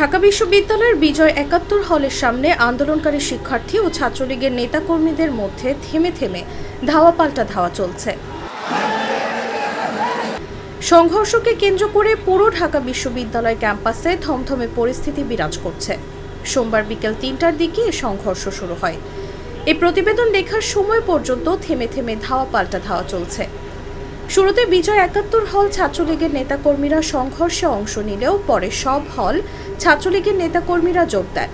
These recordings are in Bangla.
ঢাকা বিশ্ববিদ্যালয়ের বিজয় ৭১ হলের সামনে আন্দোলনকারী শিক্ষার্থী ও ছাত্রলীগের নেতাকর্মীদের মধ্যে থেমে থেমে ধাওয়া পাল্টা ধাওয়া চলছে। সংঘর্ষকে কেন্দ্র করে পুরো ঢাকা বিশ্ববিদ্যালয় ক্যাম্পাসে থমথমে পরিস্থিতি বিরাজ করছে। সোমবার বিকেল ৩টার দিকে সংঘর্ষ শুরু হয়। এই প্রতিবেদন লেখার সময় পর্যন্ত থেমে থেমে ধাওয়া পাল্টা ধাওয়া চলছে। শুরুতে বিজয় ৭১ হল ছাত্রলীগের নেতাকর্মীরা সংঘর্ষে অংশ নিলেও পরে সব হল ছাত্রলীগের নেতাকর্মীরা যোগ দেন।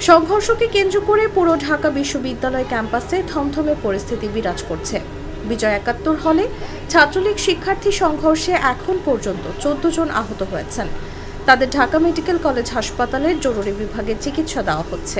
সংঘর্ষকে কেন্দ্র করে পুরো ঢাকা বিশ্ববিদ্যালয় ক্যাম্পাসে থমথমে পরিস্থিতি বিরাজ করছে। বিজয় ৭১ হলে ছাত্রলীগ শিক্ষার্থী সংঘর্ষে এখন পর্যন্ত ১৪ জন আহত হয়েছেন। তাদের ঢাকা মেডিকেল কলেজ হাসপাতালের জরুরি বিভাগে চিকিৎসা দেওয়া হচ্ছে।